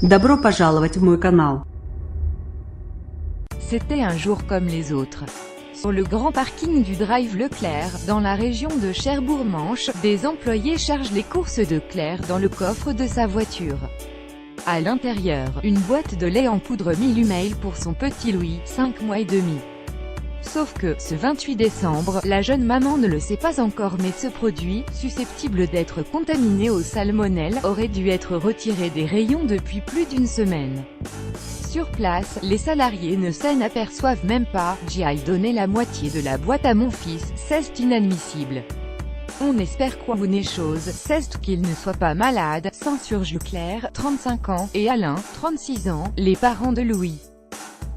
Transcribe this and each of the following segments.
Добро пожаловать в мой канал. C'était un jour comme les autres. Sur le grand parking du Drive Leclerc, dans la région de Cherbourg-Manche, des employés chargent les courses de Claire dans le coffre de sa voiture. À l'intérieur, une boîte de lait en poudre Milumale pour son petit Louis, 5 mois et demi. Sauf que, ce 28 décembre, la jeune maman ne le sait pas encore mais ce produit, susceptible d'être contaminé au salmonelle, aurait dû être retiré des rayons depuis plus d'une semaine. Sur place, les salariés ne s'en aperçoivent même pas. J'ai donné la moitié de la boîte à mon fils, c'est inadmissible. On espère quoi une chose, c'est qu'il ne soit pas malade, s'insurge Claire, 35 ans, et Alain, 36 ans, les parents de Louis.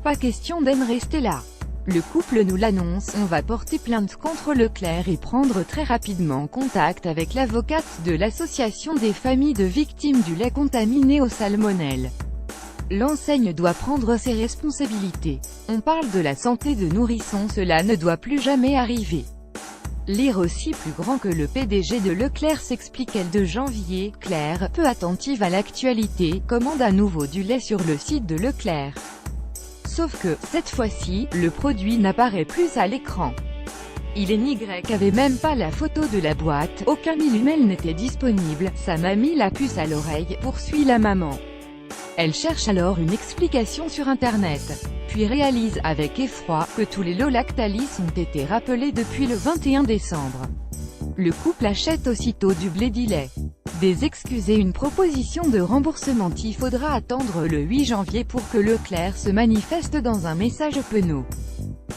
Pas question d'en rester là. Le couple nous l'annonce, on va porter plainte contre Leclerc et prendre très rapidement contact avec l'avocate de l'association des familles de victimes du lait contaminé au salmonelle. L'enseigne doit prendre ses responsabilités. On parle de la santé de nourrissons, cela ne doit plus jamais arriver. Lire aussi plus grand que le PDG de Leclerc s'explique le 2 janvier, Claire, peu attentive à l'actualité, commande à nouveau du lait sur le site de Leclerc. Sauf que, cette fois-ci, le produit n'apparaît plus à l'écran. Il est Y avait même pas la photo de la boîte, aucun Milumale n'était disponible, ça m'a mis la puce à l'oreille, poursuit la maman. Elle cherche alors une explication sur internet, puis réalise avec effroi que tous les lots Lactalis ont été rappelés depuis le 21 décembre. Le couple achète aussitôt du blé lait. Des excuses et une proposition de remboursement. Il faudra attendre le 8 janvier pour que Leclerc se manifeste dans un message penaud.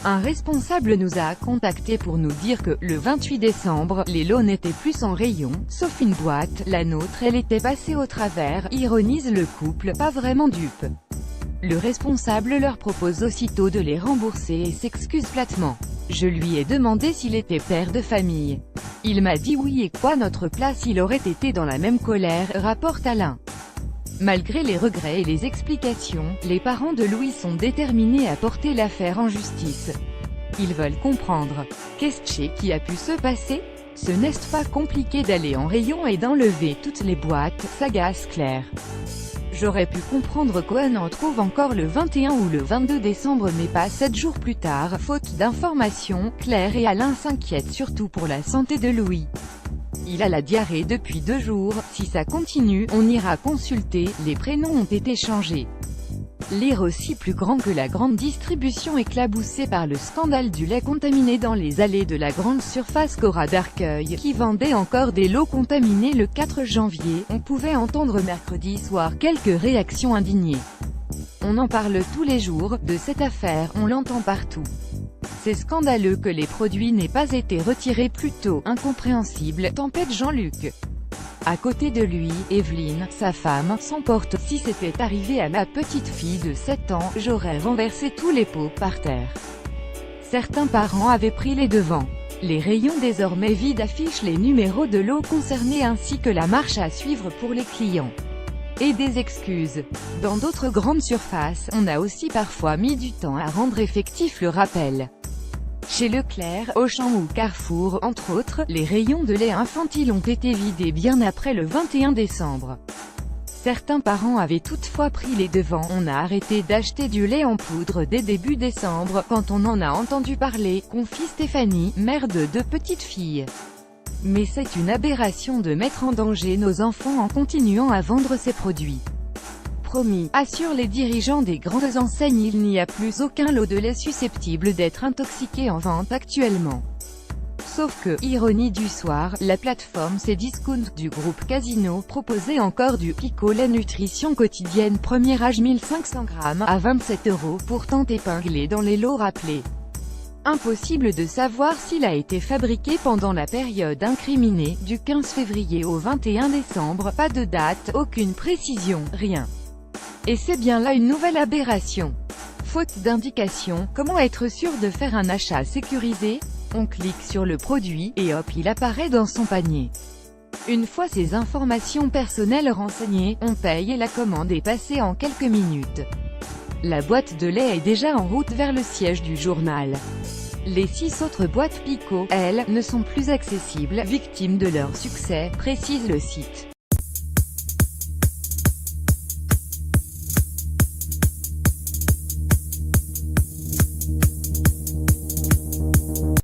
Un responsable nous a contactés pour nous dire que, le 28 décembre, les lots n'étaient plus en rayon, sauf une boîte, la nôtre elle était passée au travers, ironise le couple, pas vraiment dupe. Le responsable leur propose aussitôt de les rembourser et s'excuse platement. Je lui ai demandé s'il était père de famille. Il m'a dit oui et quoi notre place il aurait été dans la même colère, rapporte Alain. Malgré les regrets et les explications, les parents de Louis sont déterminés à porter l'affaire en justice. Ils veulent comprendre. Qu'est-ce qui a pu se passer? Ce n'est pas compliqué d'aller en rayon et d'enlever toutes les boîtes, s'agace Claire. J'aurais pu comprendre qu'on en trouve encore le 21 ou le 22 décembre mais pas 7 jours plus tard, faute d'informations. Claire et Alain s'inquiètent surtout pour la santé de Louis. Il a la diarrhée depuis 2 jours, si ça continue, on ira consulter, les prénoms ont été changés. Lire aussi plus grand que la grande distribution éclaboussée par le scandale du lait contaminé dans les allées de la grande surface Cora d'Arcueil, qui vendait encore des lots contaminés le 4 janvier, on pouvait entendre mercredi soir quelques réactions indignées. On en parle tous les jours, de cette affaire, on l'entend partout. C'est scandaleux que les produits n'aient pas été retirés plus tôt, incompréhensible, tempête Jean-Luc. À côté de lui, Evelyne, sa femme, s'emporte. Si c'était arrivé à ma petite fille de 7 ans, j'aurais renversé tous les pots par terre. Certains parents avaient pris les devants. Les rayons désormais vides affichent les numéros de lots concernés ainsi que la marche à suivre pour les clients. Et des excuses. Dans d'autres grandes surfaces, on a aussi parfois mis du temps à rendre effectif le rappel. Chez Leclerc, Auchan ou Carrefour, entre autres, les rayons de lait infantile ont été vidés bien après le 21 décembre. Certains parents avaient toutefois pris les devants. On a arrêté d'acheter du lait en poudre dès début décembre, quand on en a entendu parler, confie Stéphanie, mère de 2 petites filles. Mais c'est une aberration de mettre en danger nos enfants en continuant à vendre ces produits. Promis, assurent les dirigeants des grandes enseignes, il n'y a plus aucun lot de lait susceptible d'être intoxiqué en vente actuellement. Sauf que, ironie du soir, la plateforme Cdiscount du groupe Casino proposait encore du Pico lait nutrition quotidienne premier âge 1500 grammes à 27 €, pourtant épinglé dans les lots rappelés. Impossible de savoir s'il a été fabriqué pendant la période incriminée, du 15 février au 21 décembre, pas de date, aucune précision, rien. Et c'est bien là une nouvelle aberration. Faute d'indication, comment être sûr de faire un achat sécurisé? On clique sur le produit, et hop il apparaît dans son panier. Une fois ces informations personnelles renseignées, on paye et la commande est passée en quelques minutes. La boîte de lait est déjà en route vers le siège du journal. Les 6 autres boîtes Pico, elles, ne sont plus accessibles, victimes de leur succès, précise le site.